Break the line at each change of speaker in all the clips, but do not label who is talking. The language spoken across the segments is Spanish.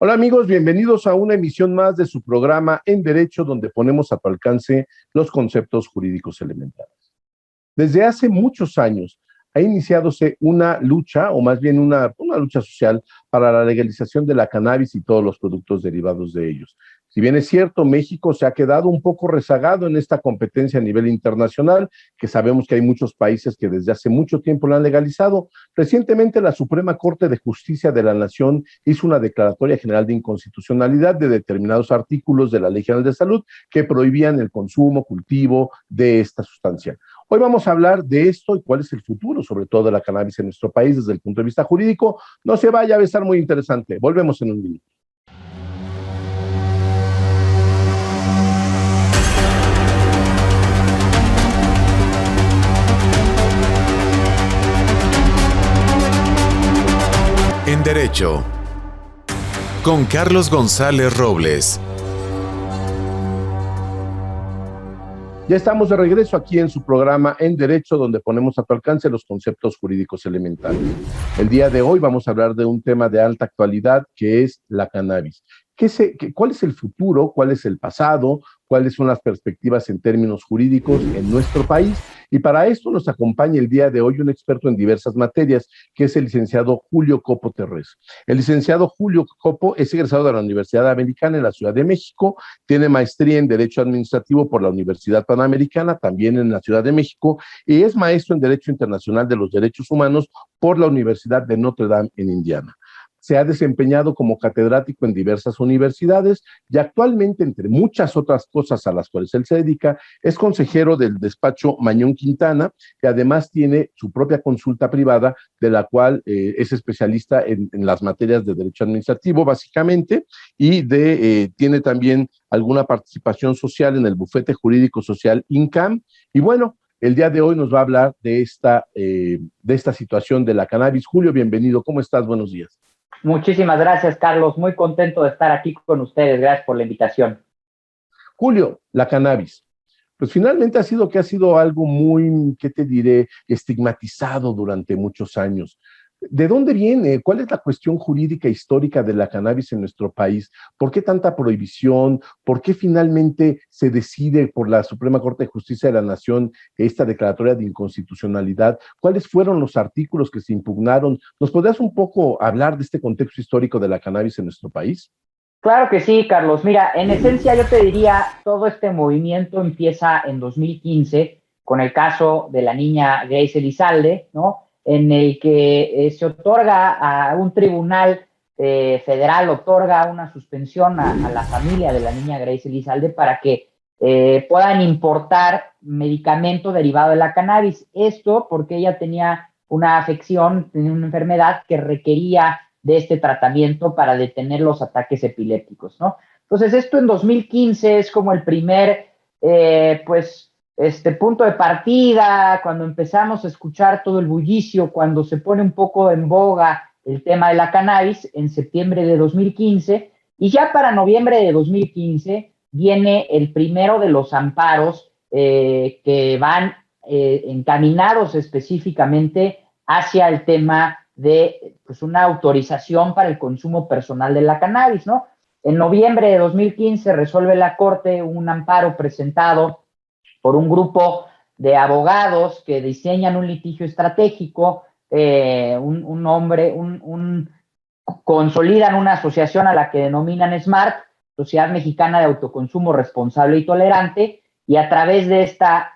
Hola amigos, bienvenidos a una emisión más de su programa En Derecho, donde ponemos a tu alcance los conceptos jurídicos elementales. Desde hace muchos años ha iniciadose una lucha, o más bien una lucha social para la legalización de la cannabis y todos los productos derivados de ellos. Si bien es cierto, México se ha quedado un poco rezagado en esta competencia a nivel internacional, que sabemos que hay muchos países que desde hace mucho tiempo la han legalizado. Recientemente la Suprema Corte de Justicia de la Nación hizo una declaratoria general de inconstitucionalidad de determinados artículos de la Ley General de Salud que prohibían el consumo, cultivo de esta sustancia. Hoy vamos a hablar de esto y cuál es el futuro, sobre todo de la cannabis en nuestro país desde el punto de vista jurídico. No se vaya, va a estar muy interesante. Volvemos en un minuto.
En Derecho, con Carlos González Robles.
Ya estamos de regreso aquí en su programa En Derecho, donde ponemos a tu alcance los conceptos jurídicos elementales. El día de hoy vamos a hablar de un tema de alta actualidad que es la cannabis. ¿Cuál es el futuro? ¿Cuál es el pasado? ¿Cuáles son las perspectivas en términos jurídicos en nuestro país? Y para esto nos acompaña el día de hoy un experto en diversas materias, que es el licenciado Julio Copo Terrés. El licenciado Julio Copo es egresado de la Universidad Americana en la Ciudad de México, tiene maestría en Derecho Administrativo por la Universidad Panamericana, también en la Ciudad de México, y es maestro en Derecho Internacional de los Derechos Humanos por la Universidad de Notre Dame en Indiana. Se ha desempeñado como catedrático en diversas universidades y actualmente, entre muchas otras cosas a las cuales él se dedica, es consejero del despacho Mañón Quintana, que además tiene su propia consulta privada, de la cual es especialista en las materias de derecho administrativo, básicamente, y tiene también alguna participación social en el bufete jurídico social INCAM. Y bueno, el día de hoy nos va a hablar de esta situación de la cannabis. Julio, bienvenido. ¿Cómo estás? Buenos días.
Muchísimas gracias, Carlos. Muy contento de estar aquí con ustedes. Gracias por la invitación.
Julio, la cannabis. Pues finalmente ha sido algo muy, ¿qué te diré?, estigmatizado durante muchos años. ¿De dónde viene? ¿Cuál es la cuestión jurídica histórica de la cannabis en nuestro país? ¿Por qué tanta prohibición? ¿Por qué finalmente se decide por la Suprema Corte de Justicia de la Nación esta declaratoria de inconstitucionalidad? ¿Cuáles fueron los artículos que se impugnaron? ¿Nos podrías un poco hablar de este contexto histórico de la cannabis en nuestro país?
Claro que sí, Carlos. Mira, en esencia yo te diría, todo este movimiento empieza en 2015 con el caso de la niña Grace Elizalde, ¿no? En el que se otorga a un tribunal federal, otorga una suspensión a la familia de la niña Grace Elizalde para que puedan importar medicamento derivado de la cannabis. Esto porque ella tenía una afección, tenía una enfermedad que requería de este tratamiento para detener los ataques epilépticos, ¿no? Entonces, esto en 2015 es como el primer, punto de partida, cuando empezamos a escuchar todo el bullicio, cuando se pone un poco en boga el tema de la cannabis en septiembre de 2015, y ya para noviembre de 2015 viene el primero de los amparos que van encaminados específicamente hacia el tema de pues, una autorización para el consumo personal de la cannabis, ¿no? En noviembre de 2015 resuelve la Corte un amparo presentado por un grupo de abogados que diseñan un litigio estratégico, consolidan una asociación a la que denominan SMART, Sociedad Mexicana de Autoconsumo Responsable y Tolerante, y a través de esta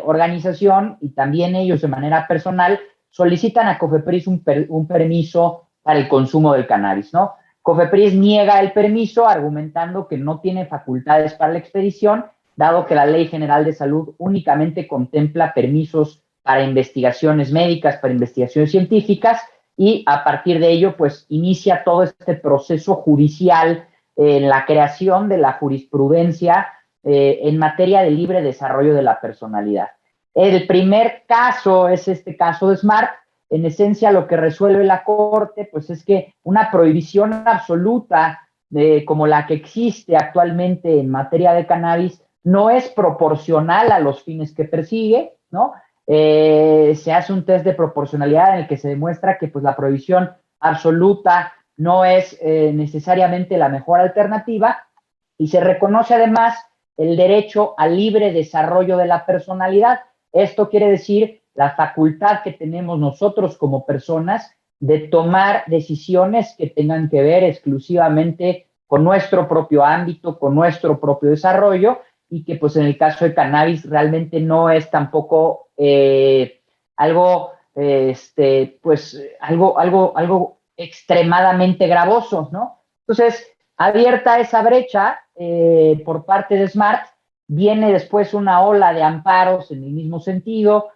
organización, y también ellos de manera personal, solicitan a COFEPRIS un permiso para el consumo del cannabis, ¿no? COFEPRIS niega el permiso argumentando que no tiene facultades para la expedición, dado que la Ley General de Salud únicamente contempla permisos para investigaciones médicas, para investigaciones científicas, y a partir de ello, pues, inicia todo este proceso judicial en la creación de la jurisprudencia en materia de libre desarrollo de la personalidad. El primer caso es este caso de SMART. En esencia, lo que resuelve la Corte, pues, es que una prohibición absoluta como la que existe actualmente en materia de cannabis no es proporcional a los fines que persigue, ¿no? Se hace un test de proporcionalidad en el que se demuestra que pues, la prohibición absoluta no es necesariamente la mejor alternativa, y se reconoce además el derecho al libre desarrollo de la personalidad. Esto quiere decir la facultad que tenemos nosotros como personas de tomar decisiones que tengan que ver exclusivamente con nuestro propio ámbito, con nuestro propio desarrollo, y que pues en el caso de cannabis realmente no es tampoco algo extremadamente gravoso, ¿no? Entonces, abierta esa brecha por parte de SMART, viene después una ola de amparos en el mismo sentido.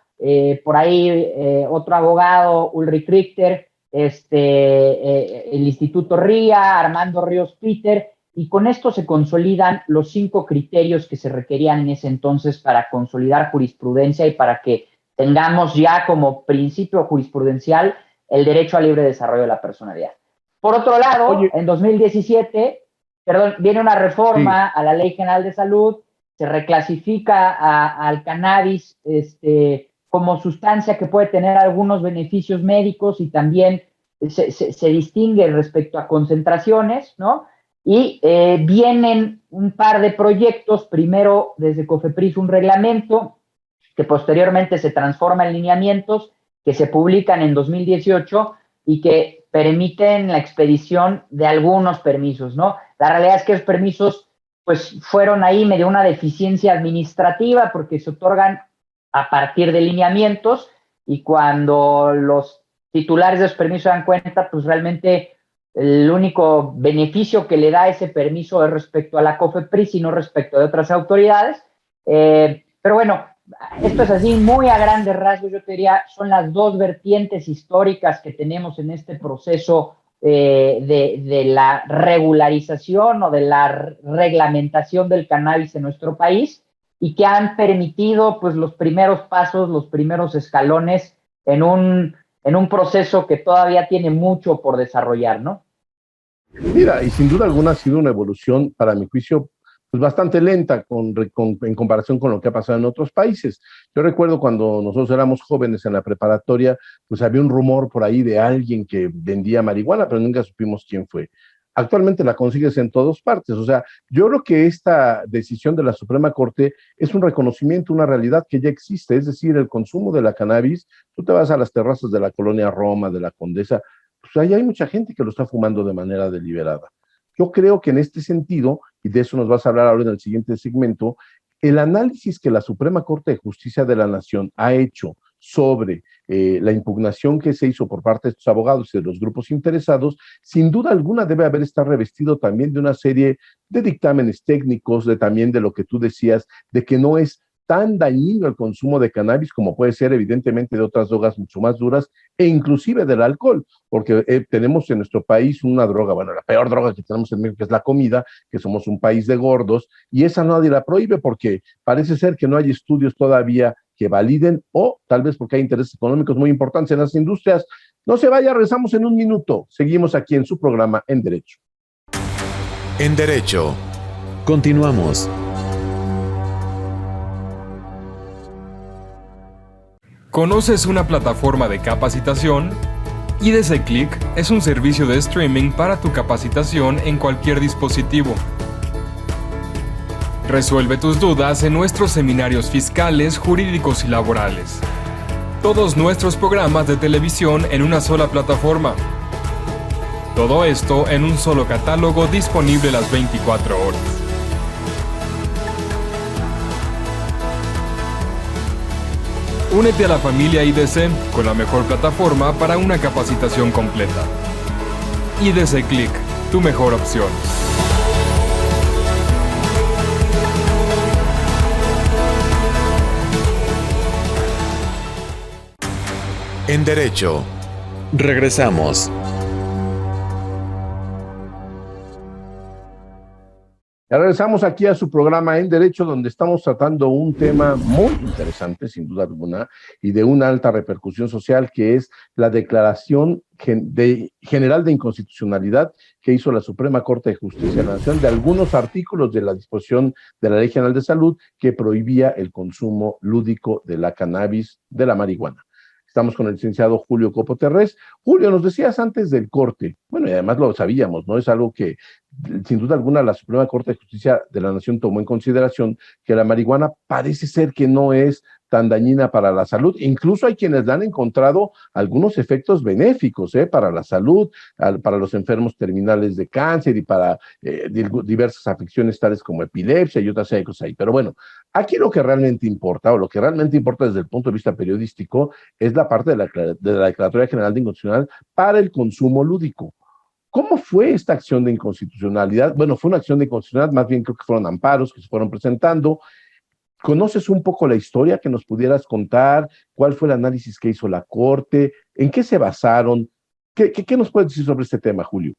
Por ahí otro abogado, Ulrich Richter, el Instituto RIA, Armando Ríos Peter, y con esto se consolidan los 5 criterios que se requerían en ese entonces para consolidar jurisprudencia y para que tengamos ya como principio jurisprudencial el derecho al libre desarrollo de la personalidad. Por otro lado, en 2017, viene una reforma a la Ley General de Salud, se reclasifica al cannabis como sustancia que puede tener algunos beneficios médicos, y también se distingue respecto a concentraciones, ¿no? Y vienen un par de proyectos, primero desde COFEPRIS un reglamento, que posteriormente se transforma en lineamientos, que se publican en 2018 y que permiten la expedición de algunos permisos, ¿no? La realidad es que los permisos pues fueron ahí medio una deficiencia administrativa, porque se otorgan a partir de lineamientos, y cuando los titulares de los permisos se dan cuenta, pues realmente el único beneficio que le da ese permiso es respecto a la COFEPRIS y no respecto de otras autoridades. Pero bueno, esto es así muy a grandes rasgos. Yo te diría, son las 2 vertientes históricas que tenemos en este proceso de la regularización o de la reglamentación del cannabis en nuestro país, y que han permitido pues los primeros pasos, los primeros escalones en un proceso que todavía tiene mucho por desarrollar, ¿no?
Mira, y sin duda alguna ha sido una evolución, para mi juicio, pues bastante lenta en comparación con lo que ha pasado en otros países. Yo recuerdo cuando nosotros éramos jóvenes en la preparatoria, pues había un rumor por ahí de alguien que vendía marihuana, pero nunca supimos quién fue. Actualmente la consigues en todas partes. O sea, yo creo que esta decisión de la Suprema Corte es un reconocimiento, una realidad que ya existe. Es decir, el consumo de la cannabis, tú te vas a las terrazas de la colonia Roma, de la Condesa, pues ahí hay mucha gente que lo está fumando de manera deliberada. Yo creo que en este sentido, y de eso nos vas a hablar ahora en el siguiente segmento, el análisis que la Suprema Corte de Justicia de la Nación ha hecho sobre la impugnación que se hizo por parte de estos abogados y de los grupos interesados, sin duda alguna debe haber estado revestido también de una serie de dictámenes técnicos, también de lo que tú decías, de que no es tan dañino el consumo de cannabis como puede ser evidentemente de otras drogas mucho más duras, e inclusive del alcohol, porque tenemos en nuestro país una droga, bueno, la peor droga que tenemos en México, que es la comida, que somos un país de gordos, y esa nadie la prohíbe porque parece ser que no hay estudios todavía que validen, o tal vez porque hay intereses económicos muy importantes en las industrias. No se vaya, regresamos en un minuto. Seguimos aquí en su programa En Derecho.
En Derecho. Continuamos.
¿Conoces una plataforma de capacitación? IDC Click es un servicio de streaming para tu capacitación en cualquier dispositivo. Resuelve tus dudas en nuestros seminarios fiscales, jurídicos y laborales. Todos nuestros programas de televisión en una sola plataforma. Todo esto en un solo catálogo disponible las 24 horas. Únete a la familia IDC con la mejor plataforma para una capacitación completa. IDC Click, tu mejor opción.
En Derecho. Regresamos.
Regresamos aquí a su programa En Derecho, donde estamos tratando un tema muy interesante, sin duda alguna, y de una alta repercusión social, que es la declaración general de inconstitucionalidad que hizo la Suprema Corte de Justicia de la Nación de algunos artículos de la disposición de la Ley General de Salud que prohibía el consumo lúdico de la cannabis, de la marihuana. Estamos con el licenciado Julio Copo Terrés. Julio, nos decías antes del corte, bueno, y además lo sabíamos, ¿no? Es algo que, sin duda alguna, la Suprema Corte de Justicia de la Nación tomó en consideración, que la marihuana parece ser que no es tan dañina para la salud. Incluso hay quienes le han encontrado algunos efectos benéficos, para la salud, para los enfermos terminales de cáncer y para diversas afecciones tales como epilepsia y otras cosas ahí. Pero bueno, aquí lo que realmente importa, o lo que realmente importa desde el punto de vista periodístico, es la parte de la Declaratoria General de Inconstitucionalidad para el consumo lúdico. ¿Cómo fue esta acción de inconstitucionalidad? Bueno, fue una acción de inconstitucionalidad, más bien creo que fueron amparos que se fueron presentando. ¿Conoces un poco la historia que nos pudieras contar? ¿Cuál fue el análisis que hizo la Corte? ¿En qué se basaron? ¿Qué nos puedes decir sobre este tema, Julio?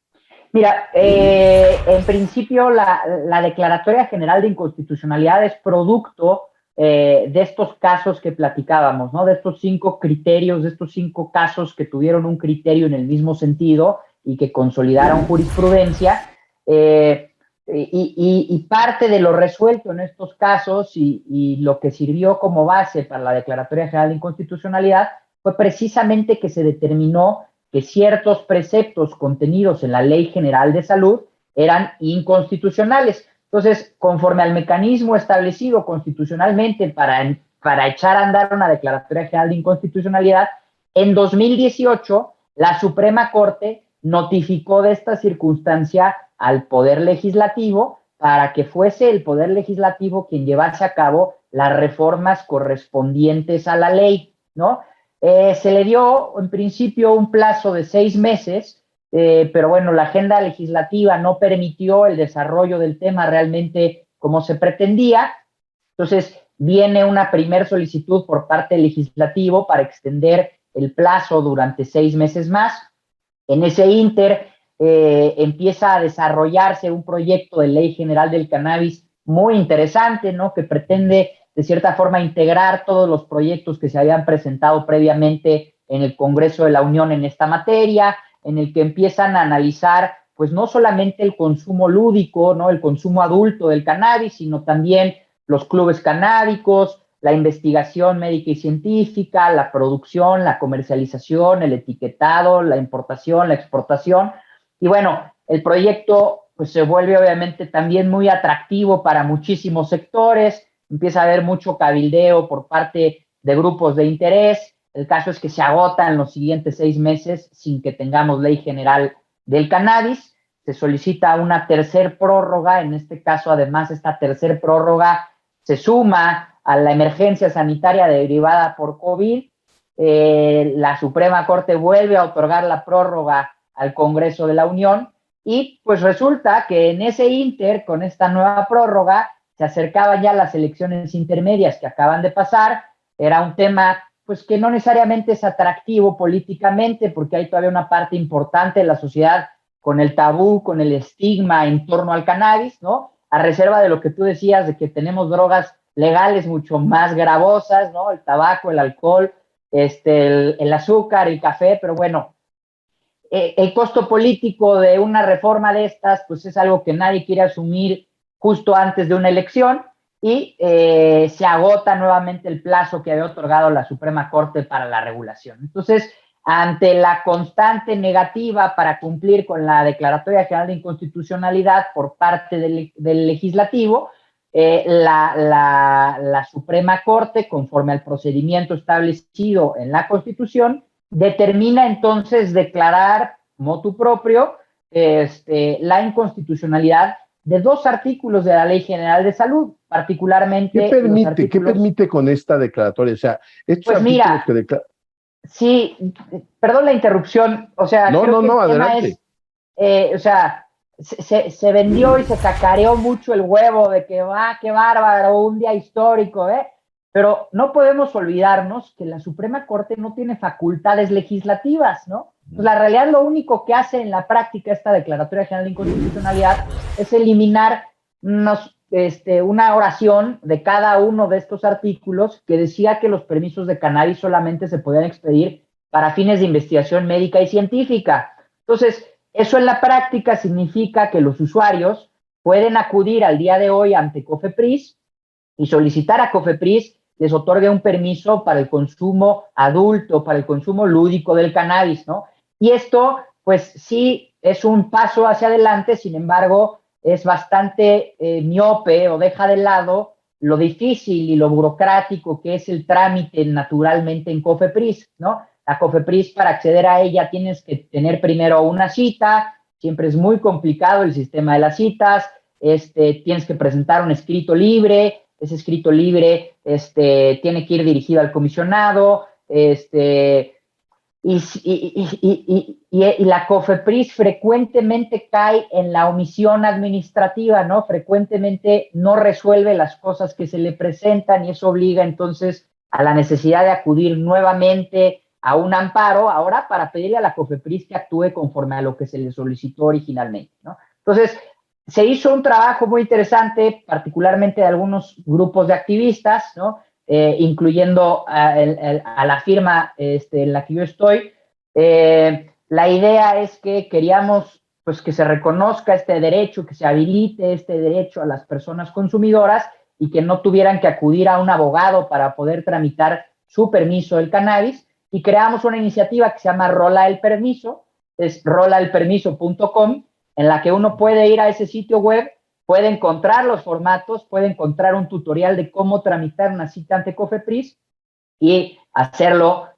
Mira, en principio la Declaratoria General de Inconstitucionalidad es producto de estos casos que platicábamos, ¿no? De estos 5 criterios, de estos 5 casos que tuvieron un criterio en el mismo sentido y que consolidaron jurisprudencia. Y parte de lo resuelto en estos casos y lo que sirvió como base para la Declaratoria General de Inconstitucionalidad fue precisamente que se determinó que ciertos preceptos contenidos en la Ley General de Salud eran inconstitucionales. Entonces, conforme al mecanismo establecido constitucionalmente para echar a andar una Declaratoria General de Inconstitucionalidad, en 2018 la Suprema Corte notificó de esta circunstancia al Poder Legislativo para que fuese el Poder Legislativo quien llevase a cabo las reformas correspondientes a la ley, ¿no? Se le dio en principio un plazo de 6 meses, pero bueno, la agenda legislativa no permitió el desarrollo del tema realmente como se pretendía. Entonces viene una primer solicitud por parte del legislativo para extender el plazo durante 6 meses más. En ese ínter empieza a desarrollarse un proyecto de ley general del cannabis muy interesante, ¿no? Que pretende de cierta forma integrar todos los proyectos que se habían presentado previamente en el Congreso de la Unión en esta materia, en el que empiezan a analizar pues no solamente el consumo lúdico, ¿no? El consumo adulto del cannabis, sino también los clubes canábicos, la investigación médica y científica, la producción, la comercialización, el etiquetado, la importación, la exportación. Y bueno, el proyecto pues se vuelve obviamente también muy atractivo para muchísimos sectores, empieza a haber mucho cabildeo por parte de grupos de interés. El caso es que se agota en los siguientes 6 meses sin que tengamos ley general del cannabis. Se solicita una tercer prórroga, en este caso además esta tercer prórroga se suma a la emergencia sanitaria derivada por COVID. La Suprema Corte vuelve a otorgar la prórroga al Congreso de la Unión y pues resulta que en ese ínter, con esta nueva prórroga, se acercaban ya las elecciones intermedias que acaban de pasar. Era un tema pues que no necesariamente es atractivo políticamente porque hay todavía una parte importante de la sociedad con el tabú, con el estigma en torno al cannabis, ¿no? A reserva de lo que tú decías de que tenemos drogas legales mucho más gravosas, ¿no? El tabaco, el alcohol, el azúcar, el café, pero bueno, el costo político de una reforma de estas, pues es algo que nadie quiere asumir justo antes de una elección y se agota nuevamente el plazo que había otorgado la Suprema Corte para la regulación. Entonces, ante la constante negativa para cumplir con la Declaratoria General de Inconstitucionalidad por parte del Legislativo, la Suprema Corte, conforme al procedimiento establecido en la Constitución, determina entonces declarar motu propio la inconstitucionalidad de 2 artículos de la Ley General de Salud, particularmente
¿Qué permite con esta declaratoria? O sea, estos
pues mira,
que declaran...
Sí, perdón la interrupción, o sea, creo que el
adelante.
tema es, o sea, se vendió y se cacareó mucho el huevo de que, qué bárbaro, un día histórico, pero no podemos olvidarnos que la Suprema Corte no tiene facultades legislativas, ¿no? Pues la realidad lo único que hace en la práctica esta Declaratoria General de Inconstitucionalidad es eliminar una oración de cada uno de estos artículos que decía que los permisos de cannabis solamente se podían expedir para fines de investigación médica y científica. Entonces, eso en la práctica significa que los usuarios pueden acudir al día de hoy ante COFEPRIS y solicitar a COFEPRIS les otorgue un permiso para el consumo adulto, para el consumo lúdico del cannabis, ¿no? Y esto, pues sí, es un paso hacia adelante, sin embargo, es bastante miope o deja de lado lo difícil y lo burocrático que es el trámite naturalmente en COFEPRIS, ¿no? La COFEPRIS, para acceder a ella tienes que tener primero una cita, siempre es muy complicado el sistema de las citas, tienes que presentar un escrito libre, ese escrito libre tiene que ir dirigido al comisionado, y la COFEPRIS frecuentemente cae en la omisión administrativa, ¿no? Frecuentemente no resuelve las cosas que se le presentan y eso obliga entonces a la necesidad de acudir nuevamente a un amparo, ahora para pedirle a la COFEPRIS que actúe conforme a lo que se le solicitó originalmente, ¿no? Entonces, se hizo un trabajo muy interesante, particularmente de algunos grupos de activistas, ¿no? Incluyendo a la firma en la que yo estoy. La idea es que queríamos pues, que se reconozca este derecho, que se habilite este derecho a las personas consumidoras y que no tuvieran que acudir a un abogado para poder tramitar su permiso del cannabis. Y creamos una iniciativa que se llama Rola el Permiso, es rolaelpermiso.com, en la que uno puede ir a ese sitio web, puede encontrar los formatos, puede encontrar un tutorial de cómo tramitar una cita ante COFEPRIS y hacerlo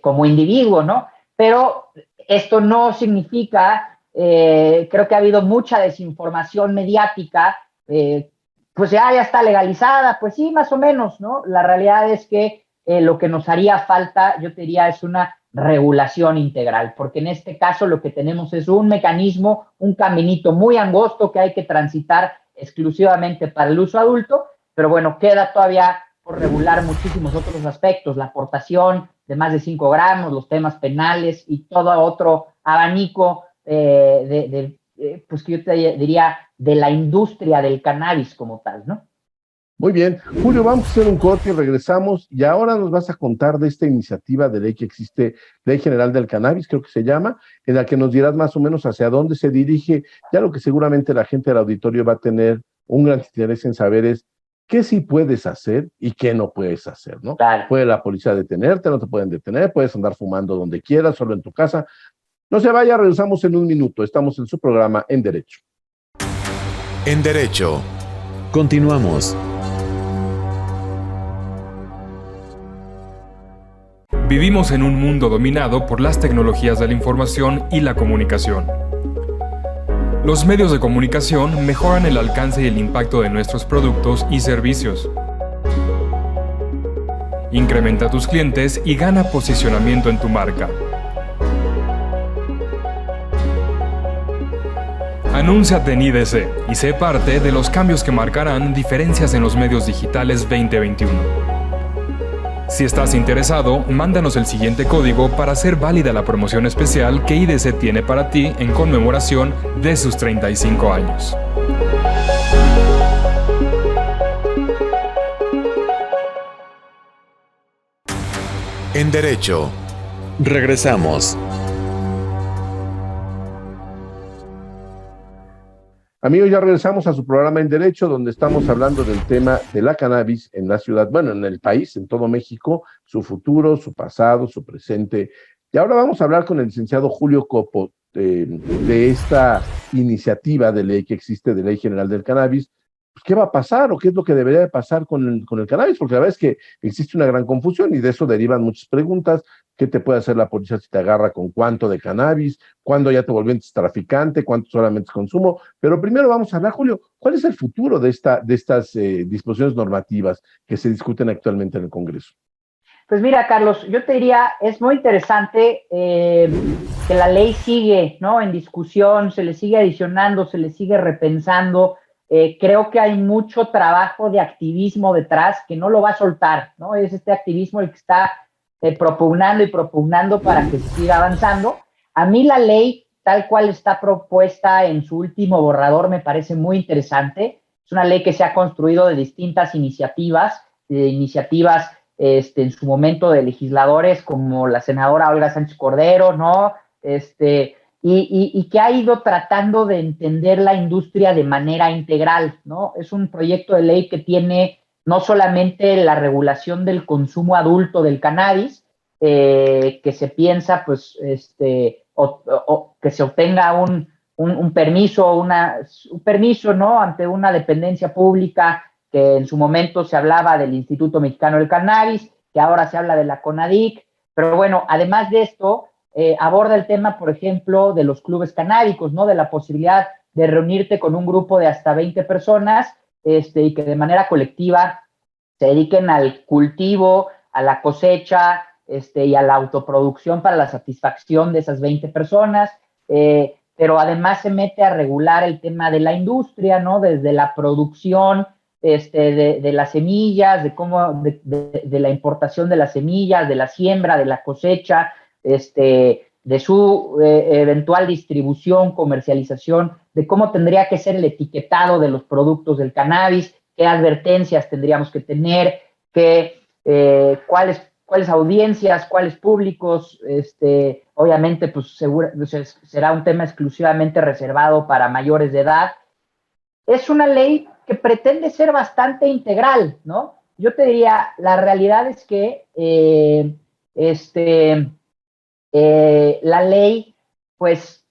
como individuo, ¿no? Pero esto no significa, creo que ha habido mucha desinformación mediática, pues ya está legalizada, pues sí, más o menos, ¿no? La realidad es que lo que nos haría falta, yo te diría, es una regulación integral, porque en este caso lo que tenemos es un mecanismo, un caminito muy angosto que hay que transitar exclusivamente para el uso adulto, pero bueno, queda todavía por regular muchísimos otros aspectos, la aportación de más de 5 gramos, los temas penales y todo otro abanico pues que yo te diría de la industria del cannabis como tal, ¿no?
Muy bien, Julio, vamos a hacer un corte y regresamos y ahora nos vas a contar de esta iniciativa de ley que existe, Ley General del Cannabis, creo que se llama, en la que nos dirás más o menos hacia dónde se dirige, ya lo que seguramente la gente del auditorio va a tener un gran interés en saber es qué sí puedes hacer y qué no puedes hacer, ¿no?
Claro.
Puede la policía detenerte, no te pueden detener, puedes andar fumando donde quieras, solo en tu casa. No se vaya, regresamos en un minuto, estamos en su programa En Derecho.
En Derecho. Continuamos.
Vivimos en un mundo dominado por las tecnologías de la información y la comunicación. Los medios de comunicación mejoran el alcance y el impacto de nuestros productos y servicios. Incrementa tus clientes y gana posicionamiento en tu marca. Anúnciate en IDC y sé parte de los cambios que marcarán diferencias en los medios digitales 2021. Si estás interesado, mándanos el siguiente código para hacer válida la promoción especial que IDC tiene para ti en conmemoración de sus 35 años.
En Derecho. Regresamos.
Amigos, ya regresamos a su programa En Derecho, donde estamos hablando del tema de la cannabis en la ciudad, bueno, en el país, en todo México, su futuro, su pasado, su presente. Y ahora vamos a hablar con el licenciado Julio Copo de esta iniciativa de ley que existe, de Ley General del Cannabis. Pues, ¿qué va a pasar o qué es lo que debería de pasar con el cannabis? Porque la verdad es que existe una gran confusión y de eso derivan muchas preguntas. ¿Qué te puede hacer la policía si te agarra con cuánto de cannabis? ¿Cuándo ya te volviste traficante? ¿Cuánto solamente es consumo? Pero primero vamos a hablar, Julio, ¿cuál es el futuro de estas disposiciones normativas que se discuten actualmente en el Congreso?
Pues mira, Carlos, yo te diría, es muy interesante que la ley sigue, ¿no?, en discusión, se le sigue adicionando, se le sigue repensando. Creo que hay mucho trabajo de activismo detrás que no lo va a soltar, ¿no? Es este activismo el que está propugnando y propugnando para que se siga avanzando. A mí la ley, tal cual está propuesta en su último borrador, me parece muy interesante. Es una ley que se ha construido de distintas iniciativas en su momento de legisladores como la senadora Olga Sánchez Cordero, ¿no? Y que ha ido tratando de entender la industria de manera integral, ¿no? Es un proyecto de ley que tiene no solamente la regulación del consumo adulto del cannabis, que se piensa, pues, o que se obtenga un permiso, un permiso, ¿no? Ante una dependencia pública, que en su momento se hablaba del Instituto Mexicano del Cannabis, que ahora se habla de la CONADIC, pero bueno, además de esto, aborda el tema, por ejemplo, de los clubes canábicos, ¿no? De la posibilidad de reunirte con un grupo de hasta 20 personas, y que de manera colectiva se dediquen al cultivo, a la cosecha, y a la autoproducción para la satisfacción de esas 20 personas, pero además se mete a regular el tema de la industria, ¿no? Desde la producción de las semillas, de la importación de las semillas, de la siembra, de la cosecha, de su eventual distribución, comercialización, de cómo tendría que ser el etiquetado de los productos del cannabis, qué advertencias tendríamos que tener, cuáles audiencias, cuáles públicos, obviamente pues será un tema exclusivamente reservado para mayores de edad. Es una ley que pretende ser bastante integral, ¿no? Yo te diría, la realidad es que la ley, pues,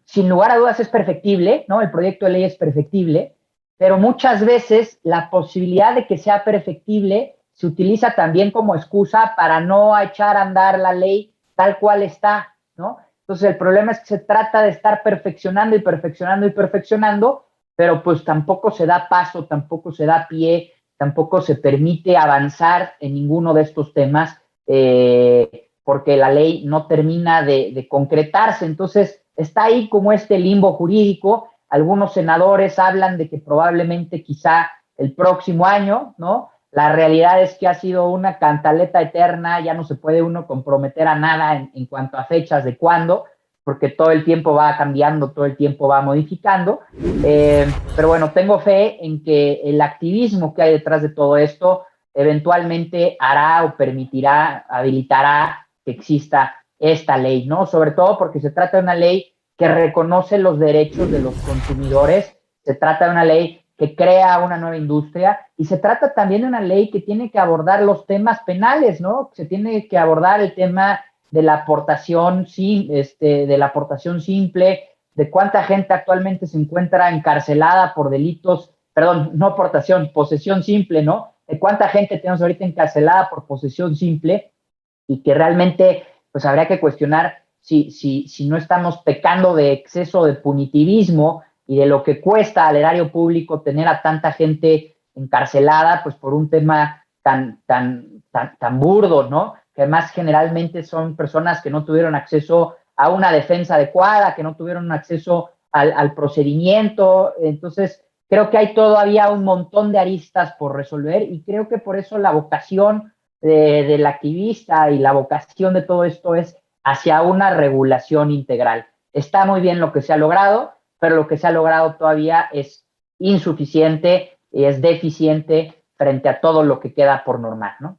sin lugar a dudas es perfectible, ¿no? El proyecto de ley es perfectible, pero muchas veces la posibilidad de que sea perfectible se utiliza también como excusa para no echar a andar la ley tal cual está, ¿no? Entonces el problema es que se trata de estar perfeccionando y perfeccionando y perfeccionando, pero pues tampoco se da paso, tampoco se da pie, tampoco se permite avanzar en ninguno de estos temas, porque la ley no termina de concretarse. Entonces está ahí como este limbo jurídico. Algunos senadores hablan de que probablemente quizá el próximo año, ¿no? La realidad es que ha sido una cantaleta eterna, ya no se puede uno comprometer a nada en cuanto a fechas de cuándo, porque todo el tiempo va cambiando, todo el tiempo va modificando. Pero bueno, tengo fe en que el activismo que hay detrás de todo esto eventualmente hará o permitirá, habilitará que exista esta ley, ¿no? Sobre todo porque se trata de una ley que reconoce los derechos de los consumidores, se trata de una ley que crea una nueva industria y se trata también de una ley que tiene que abordar los temas penales, ¿no? Se tiene que abordar el tema de la aportación, de la aportación simple, de cuánta gente actualmente se encuentra encarcelada por delitos, perdón, no aportación, posesión simple, ¿no? De cuánta gente tenemos ahorita encarcelada por posesión simple y que realmente pues habría que cuestionar si no estamos pecando de exceso de punitivismo y de lo que cuesta al erario público tener a tanta gente encarcelada, pues por un tema tan burdo, ¿no? Que además generalmente son personas que no tuvieron acceso a una defensa adecuada, que no tuvieron acceso al procedimiento. Entonces, creo que hay todavía un montón de aristas por resolver y creo que por eso la vocación del activista y la vocación de todo esto es hacia una regulación integral. Está muy bien lo que se ha logrado, pero lo que se ha logrado todavía es insuficiente y es deficiente frente a todo lo que queda por normar, ¿no?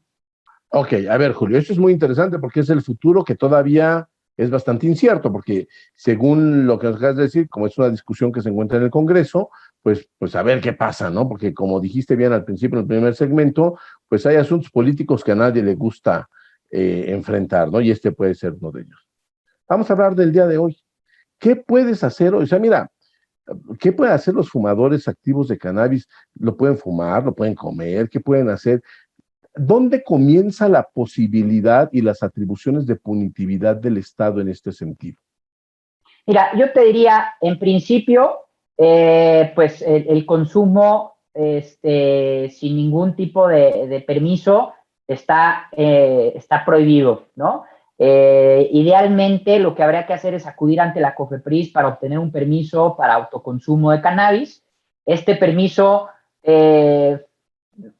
Ok, a ver, Julio, esto es muy interesante porque es el futuro que todavía es bastante incierto, porque según lo que nos acabas de decir, como es una discusión que se encuentra en el Congreso, pues a ver qué pasa, ¿no? Porque como dijiste bien al principio, en el primer segmento, pues hay asuntos políticos que a nadie le gusta enfrentar, ¿no? Y este puede ser uno de ellos. Vamos a hablar del día de hoy. ¿Qué puedes hacer? O sea, mira, ¿qué pueden hacer los fumadores activos de cannabis? ¿Lo pueden fumar? ¿Lo pueden comer? ¿Qué pueden hacer? ¿Dónde comienza la posibilidad y las atribuciones de punitividad del Estado en este sentido?
Mira, yo te diría, en principio, pues el consumo sin ningún tipo de permiso está prohibido, ¿no? Idealmente lo que habría que hacer es acudir ante la COFEPRIS para obtener un permiso para autoconsumo de cannabis. Este permiso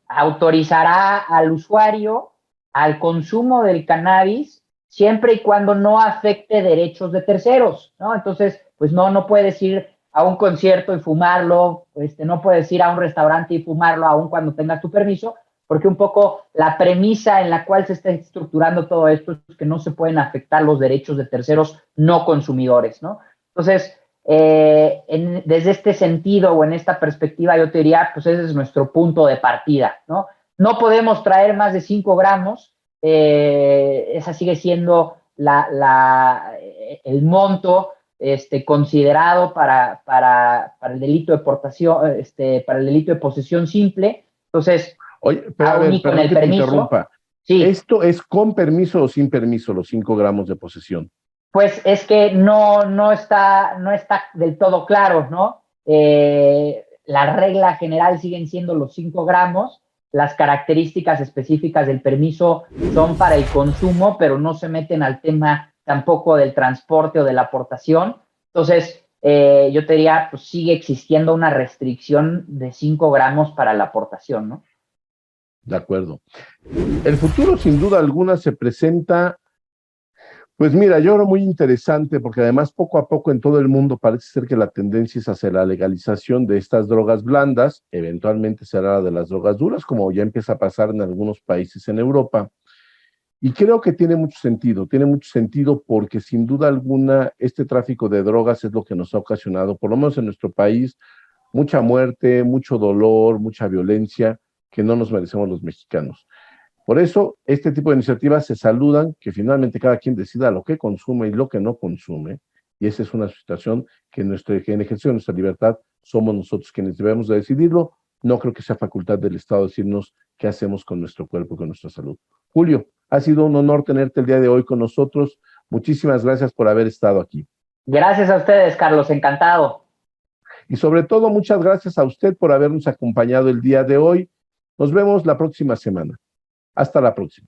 autorizará al usuario al consumo del cannabis siempre y cuando no afecte derechos de terceros, ¿no? Entonces, pues no puedes ir a un concierto y fumarlo, no puedes ir a un restaurante y fumarlo aun cuando tengas tu permiso, porque un poco la premisa en la cual se está estructurando todo esto es que no se pueden afectar los derechos de terceros no consumidores, ¿no? Entonces, desde este sentido o en esta perspectiva, yo te diría, pues ese es nuestro punto de partida, ¿no? No podemos traer más de 5 gramos, esa sigue siendo el monto considerado para el delito de portación, para el delito de posesión simple. Entonces,
oye, pero a ver, perdón que te interrumpa.
Sí.
¿Esto es con permiso o sin permiso, los 5 gramos de posesión?
Pues es que no está del todo claro, ¿no? La regla general siguen siendo los 5 gramos. Las características específicas del permiso son para el consumo, pero no se meten al tema tampoco del transporte o de la aportación. Entonces, yo te diría, pues sigue existiendo una restricción de 5 gramos para la aportación, ¿no?
De acuerdo. El futuro, sin duda alguna, se presenta, pues mira, yo creo muy interesante, porque además poco a poco en todo el mundo parece ser que la tendencia es hacia la legalización de estas drogas blandas, eventualmente será la de las drogas duras, como ya empieza a pasar en algunos países en Europa. Y creo que tiene mucho sentido porque sin duda alguna este tráfico de drogas es lo que nos ha ocasionado, por lo menos en nuestro país, mucha muerte, mucho dolor, mucha violencia que no nos merecemos los mexicanos. Por eso, este tipo de iniciativas se saludan, que finalmente cada quien decida lo que consume y lo que no consume, y esa es una situación que en ejercicio de nuestra libertad somos nosotros quienes debemos de decidirlo. No creo que sea facultad del Estado decirnos qué hacemos con nuestro cuerpo y con nuestra salud. Julio, ha sido un honor tenerte el día de hoy con nosotros. Muchísimas gracias por haber estado aquí.
Gracias a ustedes, Carlos, encantado.
Y sobre todo, muchas gracias a usted por habernos acompañado el día de hoy. Nos vemos la próxima semana. Hasta la próxima.